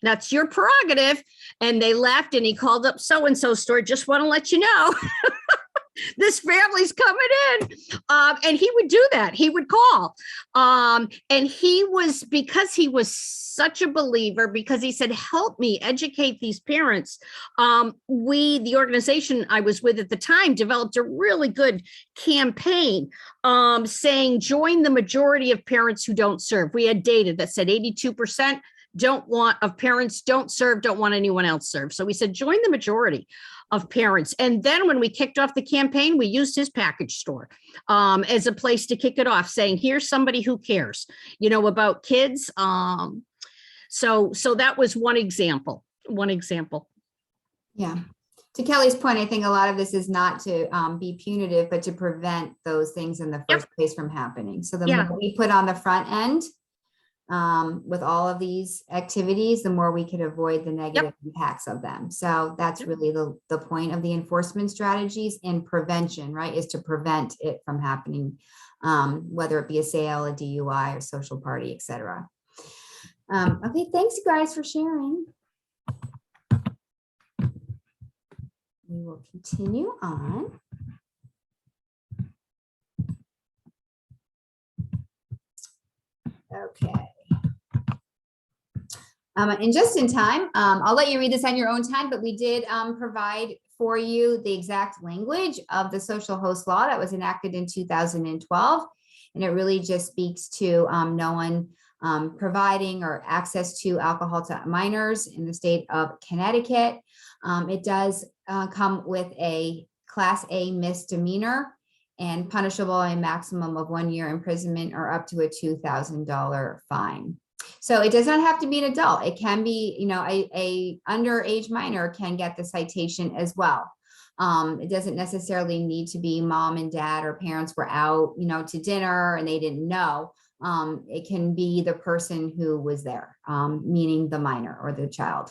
that's your prerogative. And they left, and he called up so-and-so store. Just want to let you know, this family's coming in. And he would do that. He would call. And because he was such a believer, because he said, help me educate these parents. The organization I was with at the time, developed a really good campaign saying, join the majority of parents who don't serve. We had data that said 82% don't want anyone else serve. So we said, join the majority of parents. And then when we kicked off the campaign, we used his package store as a place to kick it off, saying, here's somebody who cares, about kids. So that was one example. Yeah. To Kelly's point, I think a lot of this is not to be punitive, but to prevent those things in the first place from happening. So the more we put on the front end, with all of these activities, the more we could avoid the negative impacts of them. So that's really the point of the enforcement strategies and prevention, right? Is to prevent it from happening, whether it be a sale, a DUI, or social party, etc. Okay, thanks you guys for sharing. We will continue on. Okay. And just in time, I'll let you read this on your own time, but we did provide for you the exact language of the social host law that was enacted in 2012. And it really just speaks to no one providing or access to alcohol to minors in the state of Connecticut. It does come with a Class A misdemeanor and punishable a maximum of 1 year imprisonment or up to a $2,000 fine. So it does not have to be an adult. It can be, a underage minor can get the citation as well. It doesn't necessarily need to be mom and dad or parents were out, to dinner and they didn't know. It can be the person who was there, meaning the minor or the child.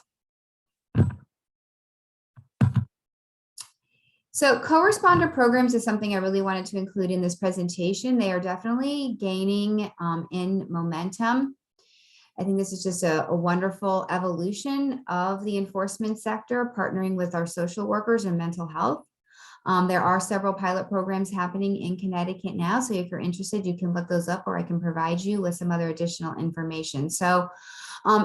So co-responder programs is something I really wanted to include in this presentation. They are definitely gaining in momentum. I think this is just a wonderful evolution of the enforcement sector, partnering with our social workers and mental health. There are several pilot programs happening in Connecticut now. So if you're interested, you can look those up, or I can provide you with some other additional information. So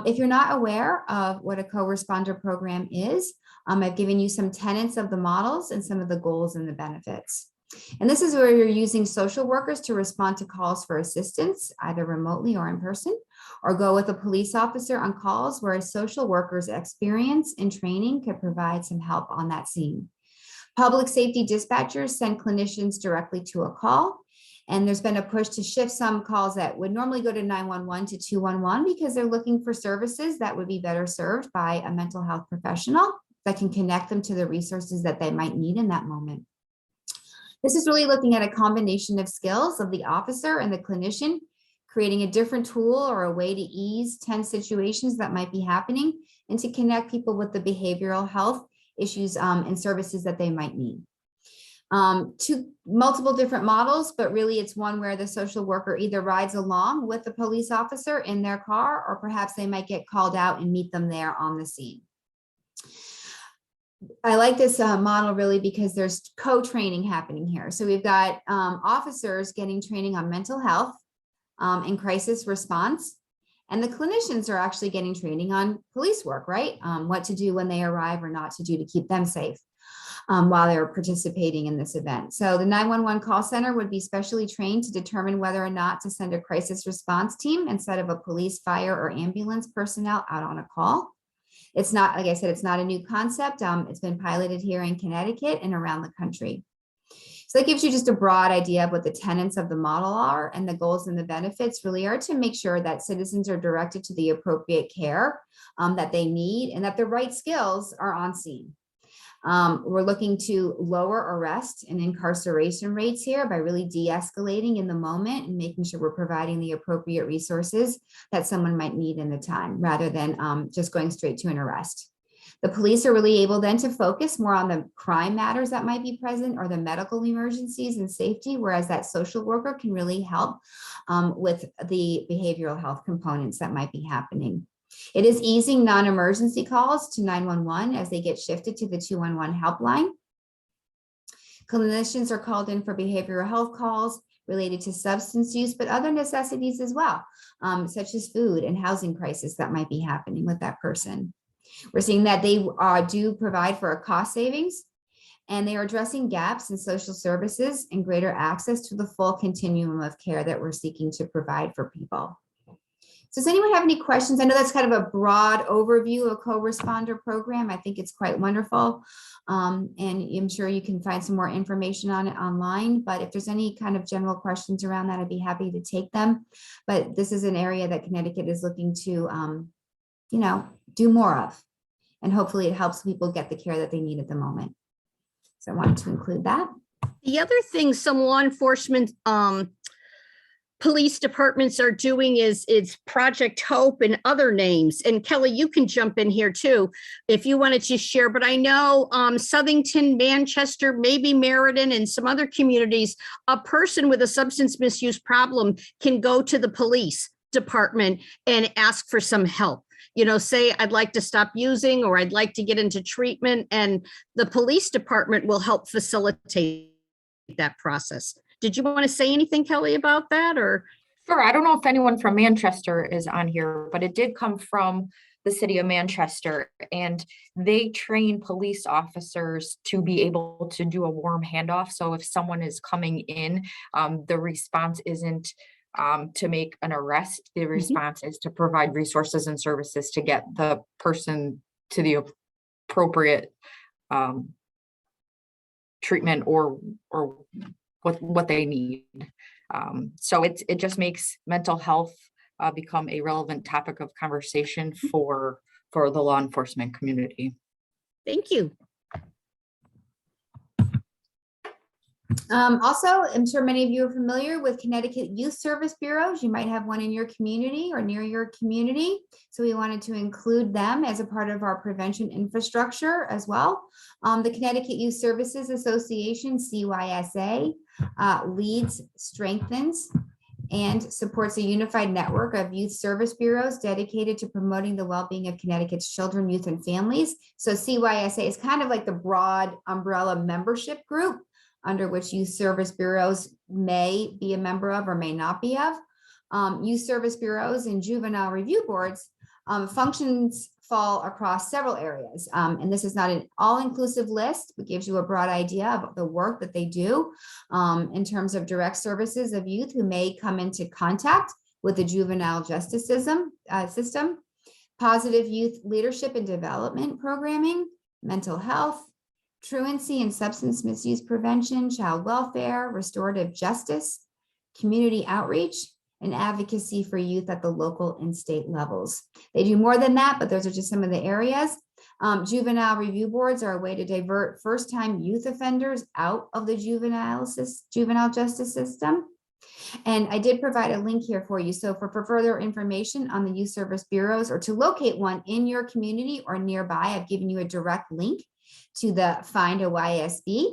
if you're not aware of what a co-responder program is, I've given you some tenets of the models and some of the goals and the benefits. And this is where you're using social workers to respond to calls for assistance, either remotely or in person, or go with a police officer on calls where a social worker's experience and training could provide some help on that scene. Public safety dispatchers send clinicians directly to a call. And there's been a push to shift some calls that would normally go to 911 to 211 because they're looking for services that would be better served by a mental health professional that can connect them to the resources that they might need in that moment. This is really looking at a combination of skills of the officer and the clinician, creating a different tool or a way to ease tense situations that might be happening and to connect people with the behavioral health issues and services that they might need. Two multiple different models, but really it's one where the social worker either rides along with the police officer in their car, or perhaps they might get called out and meet them there on the scene. I like this model really because there's co-training happening here. So we've got officers getting training on mental health and crisis response, and the clinicians are actually getting training on police work, right? What to do when they arrive or not to do to keep them safe while they're participating in this event. So the 911 call center would be specially trained to determine whether or not to send a crisis response team instead of a police, fire, or ambulance personnel out on a call. It's not, like I said, it's not a new concept. It's been piloted here in Connecticut and around the country. So that gives you just a broad idea of what the tenets of the model are, and the goals and the benefits really are to make sure that citizens are directed to the appropriate care that they need and that the right skills are on scene. We're looking to lower arrest and incarceration rates here by really de-escalating in the moment and making sure we're providing the appropriate resources that someone might need in the time, rather than just going straight to an arrest. The police are really able then to focus more on the crime matters that might be present or the medical emergencies and safety, whereas that social worker can really help with the behavioral health components that might be happening. It is easing non-emergency calls to 911 as they get shifted to the 211 helpline. Clinicians are called in for behavioral health calls related to substance use, but other necessities as well, such as food and housing crisis that might be happening with that person. We're seeing that they do provide for a cost savings, and they are addressing gaps in social services and greater access to the full continuum of care that we're seeking to provide for people. So does anyone have any questions? I know that's kind of a broad overview of a co-responder program. I think it's quite wonderful. And I'm sure you can find some more information on it online, but if there's any kind of general questions around that, I'd be happy to take them. But this is an area that Connecticut is looking to, do more of, and hopefully it helps people get the care that they need at the moment. So I wanted to include that. The other thing some law enforcement police departments are doing is Project Hope and other names. And Kelly, you can jump in here too if you wanted to share. But I know Southington, Manchester, maybe Meriden, and some other communities, a person with a substance misuse problem can go to the police department and ask for some help. Say, I'd like to stop using, or I'd like to get into treatment, and the police department will help facilitate that process. Did you want to say anything, Kelly, about that? Or Sure. I don't know if anyone from Manchester is on here, but it did come from the city of Manchester, and they train police officers to be able to do a warm handoff. So if someone is coming in, the response isn't to make an arrest. The response is to provide resources and services to get the person to the appropriate treatment or what they need. So it just makes mental health become a relevant topic of conversation for the law enforcement community. thank you. Also, I'm sure many of you are familiar with Connecticut Youth Service Bureaus. You might have one in your community or near your community. So we wanted to include them as a part of our prevention infrastructure as well. The Connecticut Youth Services Association, CYSA, leads, strengthens, and supports a unified network of youth service bureaus dedicated to promoting the well-being of Connecticut's children, youth, and families. So CYSA is kind of like the broad umbrella membership group under which youth service bureaus may be a member of or may not be of. Youth service bureaus and juvenile review boards functions fall across several areas. And this is not an all-inclusive list, but gives you a broad idea of the work that they do in terms of direct services of youth who may come into contact with the juvenile justice system, positive youth leadership and development programming, mental health, truancy and substance misuse prevention, child welfare, restorative justice, community outreach, and advocacy for youth at the local and state levels. They do more than that, but those are just some of the areas. Juvenile review boards are a way to divert first-time youth offenders out of the juvenile justice system. And I did provide a link here for you. So for further information on the youth service bureaus or to locate one in your community or nearby, I've given you a direct link to the Find a YSB.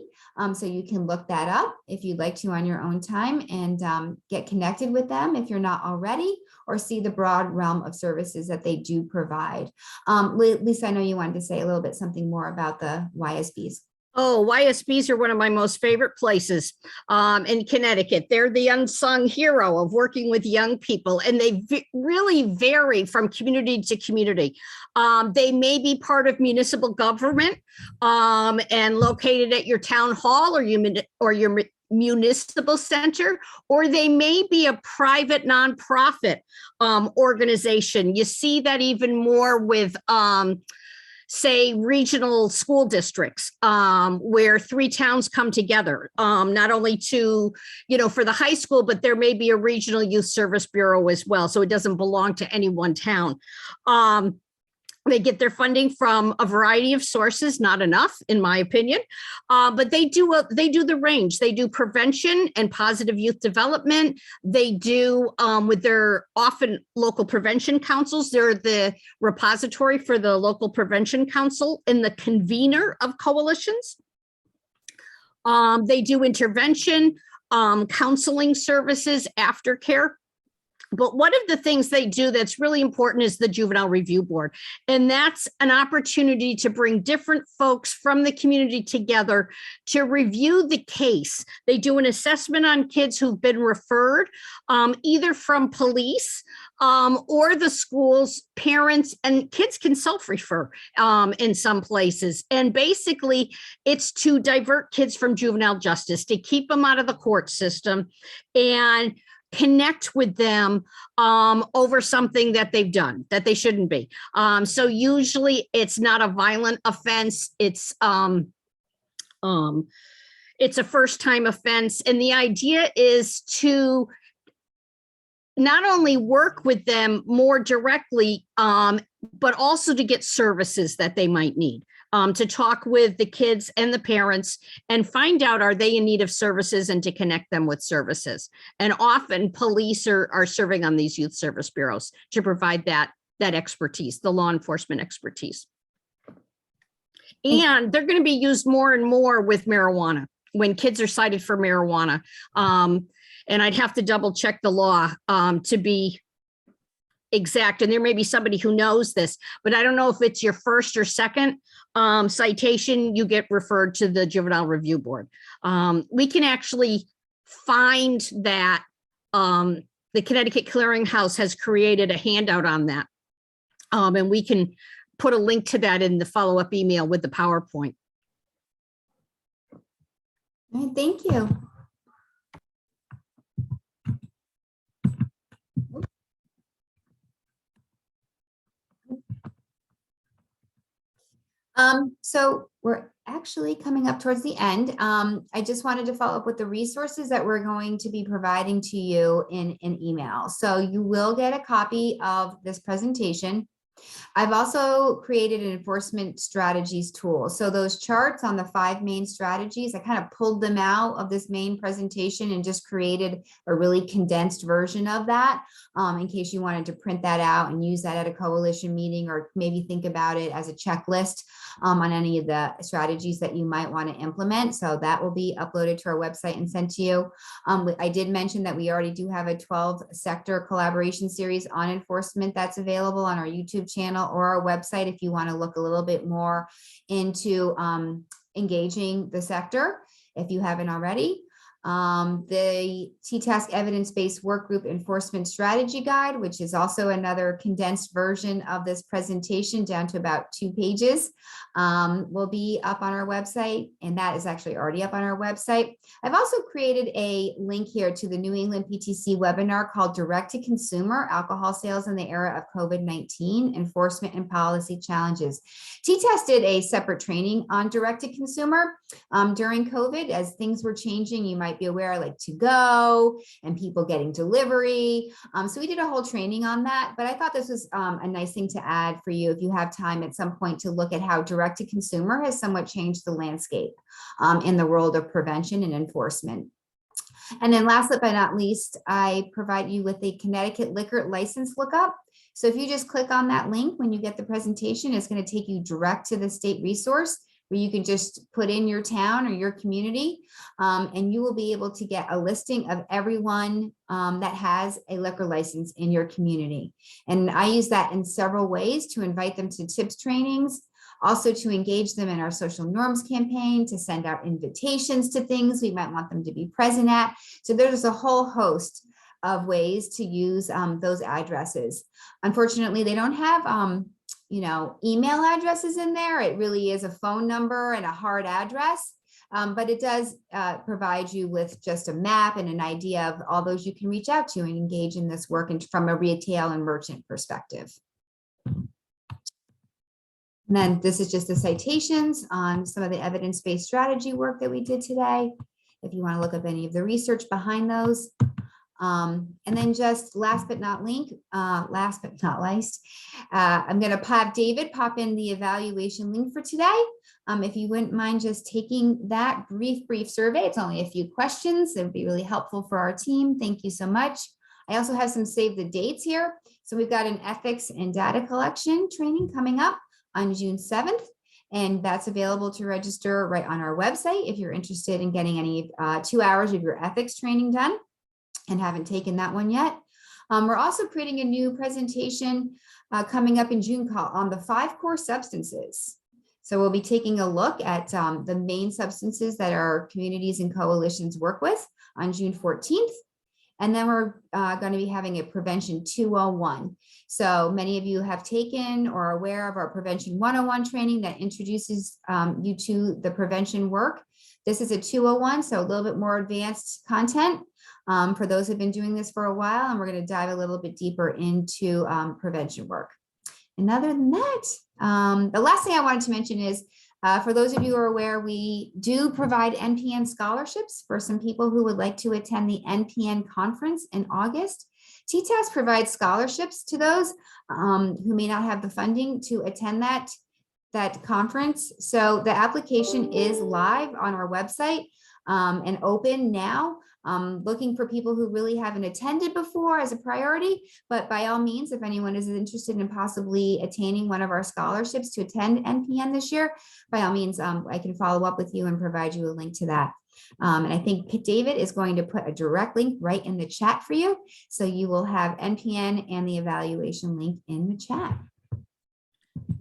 So you can look that up if you'd like to on your own time and get connected with them if you're not already, or see the broad realm of services that they do provide. Lisa, I know you wanted to say a little bit something more about the YSBs. Oh, YSBs are one of my most favorite places in Connecticut. They're the unsung hero of working with young people, and they really vary from community to community. They may be part of municipal government and located at your town hall or your municipal center, or they may be a private nonprofit organization. You see that even more with say regional school districts where 3 towns come together, not only to, for the high school, but there may be a regional youth service bureau as well. So it doesn't belong to any one town. They get their funding from a variety of sources, not enough, in my opinion, but they do the range. They do prevention and positive youth development. They do with their often local prevention councils. They're the repository for the local prevention council and the convener of coalitions. They do intervention, counseling services, aftercare. But one of the things they do that's really important is the Juvenile Review Board. And that's an opportunity to bring different folks from the community together to review the case. They do an assessment on kids who've been referred, either from police or the schools. Parents and kids can self-refer in some places. And basically, it's to divert kids from juvenile justice, to keep them out of the court system and connect with them over something that they've done that they shouldn't be. So usually it's not a violent offense. It's a first-time offense. And the idea is to not only work with them more directly, but also to get services that they might need. To talk with the kids and the parents and find out, are they in need of services, and to connect them with services. And often police are serving on these youth service bureaus to provide that expertise, the law enforcement expertise. And they're going to be used more and more with marijuana when kids are cited for marijuana. And I'd have to double check the law to be exact. And there may be somebody who knows this, but I don't know if it's your first or second citation, you get referred to the Juvenile Review Board. We can actually find that the Connecticut Clearinghouse has created a handout on that. And we can put a link to that in the follow-up email with the PowerPoint. All right, thank you. So we're actually coming up towards the end. I just wanted to follow up with the resources that we're going to be providing to you in an email. So you will get a copy of this presentation. I've also created an enforcement strategies tool. So those charts on the 5 main strategies, I kind of pulled them out of this main presentation and just created a really condensed version of that in case you wanted to print that out and use that at a coalition meeting, or maybe think about it as a checklist on any of the strategies that you might want to implement. So that will be uploaded to our website and sent to you. I did mention that we already do have a 12 sector collaboration series on enforcement that's available on our YouTube channel or our website if you want to look a little bit more into engaging the sector if you haven't already. The TTASC evidence-based workgroup enforcement strategy guide, which is also another condensed version of this presentation down to about 2 pages, will be up on our website, and that is actually already up on our website. I've also created a link here to the New England PTC webinar called Direct to Consumer: Alcohol Sales in the Era of COVID-19, Enforcement and Policy Challenges. TTASC did a separate training on direct to consumer during COVID. As things were changing, you might be aware, like to go and people getting delivery. So we did a whole training on that, but I thought this was a nice thing to add for you if you have time at some point to look at how direct to consumer has somewhat changed the landscape in the world of prevention and enforcement. And then last but not least, I provide you with a Connecticut liquor license lookup. So if you just click on that link when you get the presentation, it's going to take you direct to the state resource where you can just put in your town or your community, and you will be able to get a listing of everyone that has a liquor license in your community. And I use that in several ways to invite them to tips trainings, also to engage them in our social norms campaign, to send out invitations to things we might want them to be present at. So there's a whole host of ways to use those addresses. Unfortunately, they don't have email addresses in there. It really is a phone number and a hard address, but it does provide you with just a map and an idea of all those you can reach out to and engage in this work and from a retail and merchant perspective. And then this is just the citations on some of the evidence-based strategy work that we did today, if you want to look up any of the research behind those. And then just last but not least, I'm going to have David pop in the evaluation link for today. If you wouldn't mind just taking that brief survey, it's only a few questions. It would be really helpful for our team. Thank you so much. I also have some save the dates here. So we've got an ethics and data collection training coming up on June 7th. And that's available to register right on our website if you're interested in getting any 2 hours of your ethics training done and haven't taken that one yet. We're also creating a new presentation coming up in June on the 5 core substances. So we'll be taking a look at the main substances that our communities and coalitions work with on June 14th. And then we're going to be having a Prevention 201. So many of you have taken or are aware of our Prevention 101 training that introduces you to the prevention work. This is a 201, so a little bit more advanced content for those who've been doing this for a while, and we're going to dive a little bit deeper into prevention work. And other than that, the last thing I wanted to mention is for those of you who are aware, we do provide NPN scholarships for some people who would like to attend the NPN conference in August. TTASC provides scholarships to those who may not have the funding to attend that conference. So the application is live on our website and open now. Looking for people who really haven't attended before as a priority, but by all means, if anyone is interested in possibly attaining one of our scholarships to attend NPN this year, by all means, I can follow up with you and provide you a link to that. And I think David is going to put a direct link right in the chat for you. So you will have NPN and the evaluation link in the chat.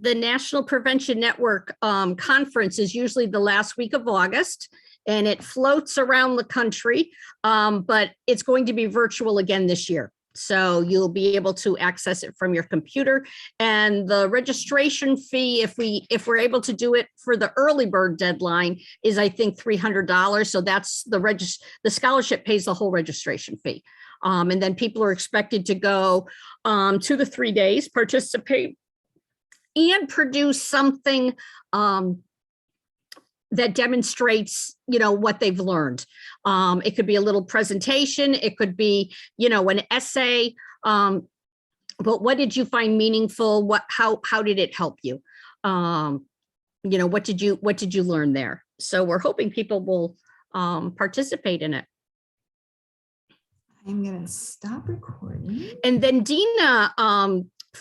The National Prevention Network conference is usually the last week of August, and it floats around the country, but it's going to be virtual again this year. So you'll be able to access it from your computer. And the registration fee, if we're able to do it for the early bird deadline, is I think $300. So that's the scholarship pays the whole registration fee. And then people are expected to go 2 to 3 days, participate, and produce something that demonstrates, what they've learned. It could be a little presentation. It could be, an essay but what did you find meaningful? How did it help you? What did you learn there? So we're hoping people will participate in it. I'm gonna stop recording. And then Dina